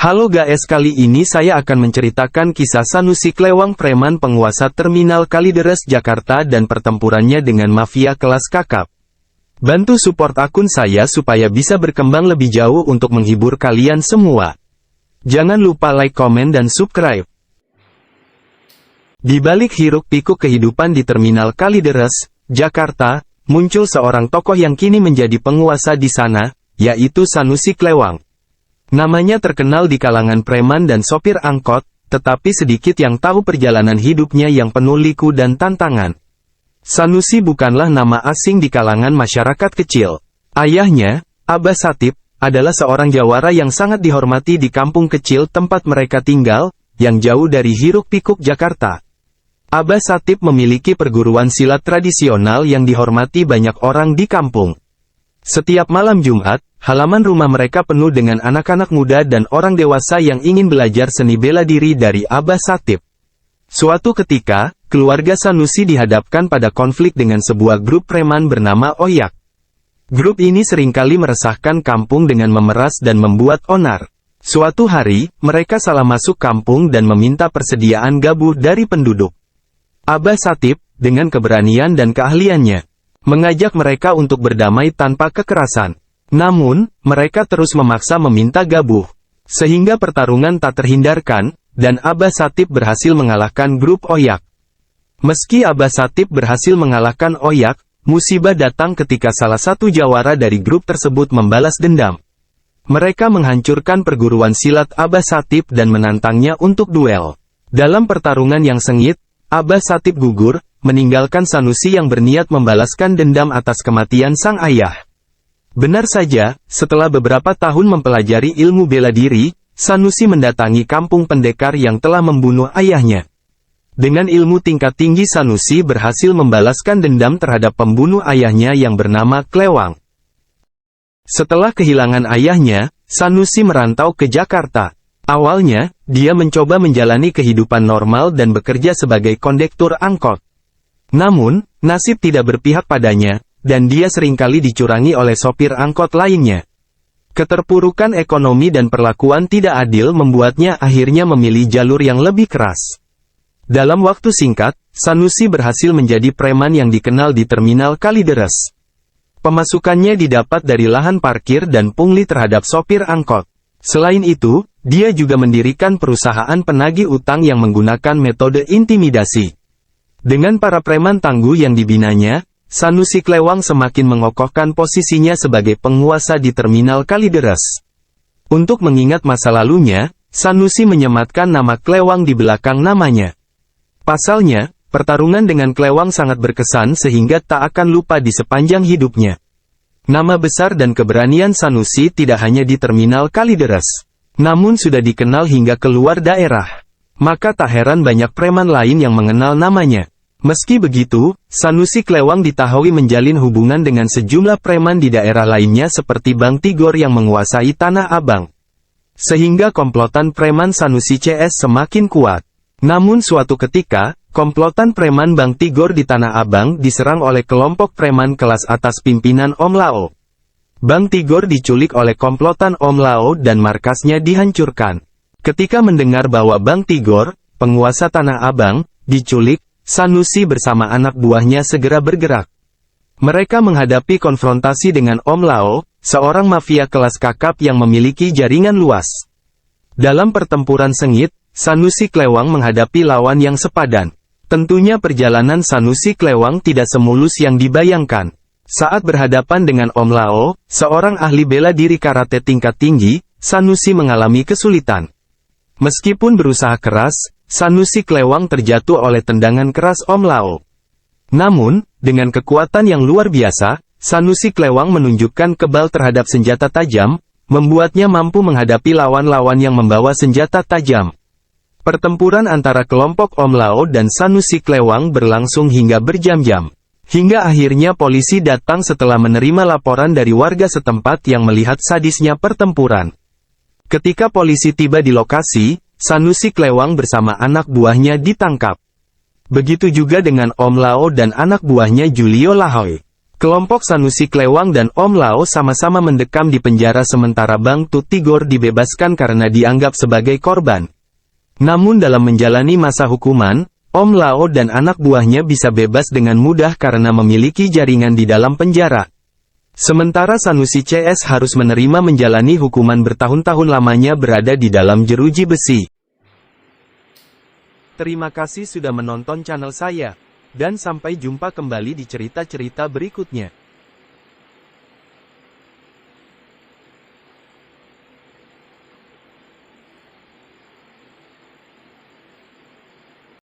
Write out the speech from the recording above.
Halo guys, kali ini saya akan menceritakan kisah Sanusi Klewang, preman penguasa Terminal Kalideres, Jakarta, dan pertempurannya dengan mafia kelas kakap. Bantu support akun saya supaya bisa berkembang lebih jauh untuk menghibur kalian semua. Jangan lupa like, komen, dan subscribe. Di balik hiruk-pikuk kehidupan di Terminal Kalideres, Jakarta, muncul seorang tokoh yang kini menjadi penguasa di sana, yaitu Sanusi Klewang. Namanya terkenal di kalangan preman dan sopir angkot, tetapi sedikit yang tahu perjalanan hidupnya yang penuh liku dan tantangan. Sanusi bukanlah nama asing di kalangan masyarakat kecil. Ayahnya, Abah Satip, adalah seorang jawara yang sangat dihormati di kampung kecil tempat mereka tinggal, yang jauh dari hiruk-pikuk Jakarta. Abah Satip memiliki perguruan silat tradisional yang dihormati banyak orang di kampung. Setiap malam Jumat, halaman rumah mereka penuh dengan anak-anak muda dan orang dewasa yang ingin belajar seni bela diri dari Abah Satip. Suatu ketika, keluarga Sanusi dihadapkan pada konflik dengan sebuah grup preman bernama Oyak. Grup ini seringkali meresahkan kampung dengan memeras dan membuat onar. Suatu hari, mereka salah masuk kampung dan meminta persediaan gabuh dari penduduk. Abah Satip, dengan keberanian dan keahliannya, mengajak mereka untuk berdamai tanpa kekerasan. Namun, mereka terus memaksa meminta gabuh. Sehingga pertarungan tak terhindarkan, dan Abah Satip berhasil mengalahkan grup Oyak. Meski Abah Satip berhasil mengalahkan Oyak, musibah datang ketika salah satu jawara dari grup tersebut membalas dendam. Mereka menghancurkan perguruan silat Abah Satip dan menantangnya untuk duel. Dalam pertarungan yang sengit, Abah Satip gugur, meninggalkan Sanusi yang berniat membalaskan dendam atas kematian sang ayah. Benar saja, setelah beberapa tahun mempelajari ilmu bela diri, Sanusi mendatangi kampung pendekar yang telah membunuh ayahnya. Dengan ilmu tingkat tinggi, Sanusi berhasil membalaskan dendam terhadap pembunuh ayahnya yang bernama Klewang. Setelah kehilangan ayahnya, Sanusi merantau ke Jakarta. Awalnya, dia mencoba menjalani kehidupan normal dan bekerja sebagai kondektur angkot. Namun, nasib tidak berpihak padanya, dan dia seringkali dicurangi oleh sopir angkot lainnya. Keterpurukan ekonomi dan perlakuan tidak adil membuatnya akhirnya memilih jalur yang lebih keras. Dalam waktu singkat, Sanusi berhasil menjadi preman yang dikenal di Terminal Kalideres. Pemasukannya didapat dari lahan parkir dan pungli terhadap sopir angkot. Selain itu, dia juga mendirikan perusahaan penagih utang yang menggunakan metode intimidasi. Dengan para preman tangguh yang dibinanya, Sanusi Klewang semakin mengokohkan posisinya sebagai penguasa di Terminal Kalideres. Untuk mengingat masa lalunya, Sanusi menyematkan nama Klewang di belakang namanya. Pasalnya, pertarungan dengan Klewang sangat berkesan sehingga tak akan lupa di sepanjang hidupnya. Nama besar dan keberanian Sanusi tidak hanya di Terminal Kalideres, namun sudah dikenal hingga keluar daerah. Maka tak heran banyak preman lain yang mengenal namanya. Meski begitu, Sanusi Klewang diketahui menjalin hubungan dengan sejumlah preman di daerah lainnya seperti Bang Tigor yang menguasai Tanah Abang. Sehingga komplotan preman Sanusi CS semakin kuat. Namun suatu ketika, komplotan preman Bang Tigor di Tanah Abang diserang oleh kelompok preman kelas atas pimpinan Om Lao. Bang Tigor diculik oleh komplotan Om Lao dan markasnya dihancurkan. Ketika mendengar bahwa Bang Tigor, penguasa Tanah Abang, diculik, Sanusi bersama anak buahnya segera bergerak. Mereka menghadapi konfrontasi dengan Om Lao, seorang mafia kelas kakap yang memiliki jaringan luas. Dalam pertempuran sengit, Sanusi Klewang menghadapi lawan yang sepadan. Tentunya perjalanan Sanusi Klewang tidak semulus yang dibayangkan. Saat berhadapan dengan Om Lao, seorang ahli bela diri karate tingkat tinggi, Sanusi mengalami kesulitan. Meskipun berusaha keras, Sanusi Klewang terjatuh oleh tendangan keras Om Lao. Namun, dengan kekuatan yang luar biasa, Sanusi Klewang menunjukkan kebal terhadap senjata tajam, membuatnya mampu menghadapi lawan-lawan yang membawa senjata tajam. Pertempuran antara kelompok Om Lao dan Sanusi Klewang berlangsung hingga berjam-jam. Hingga akhirnya polisi datang setelah menerima laporan dari warga setempat yang melihat sadisnya pertempuran. Ketika polisi tiba di lokasi, Sanusi Klewang bersama anak buahnya ditangkap. Begitu juga dengan Om Lao dan anak buahnya Julio Lahoy. Kelompok Sanusi Klewang dan Om Lao sama-sama mendekam di penjara sementara Bang Tut Tigor dibebaskan karena dianggap sebagai korban. Namun dalam menjalani masa hukuman, Om Lao dan anak buahnya bisa bebas dengan mudah karena memiliki jaringan di dalam penjara. Sementara Sanusi CS harus menerima menjalani hukuman bertahun-tahun lamanya berada di dalam jeruji besi. Terima kasih sudah menonton channel saya. Dan sampai jumpa kembali di cerita-cerita berikutnya.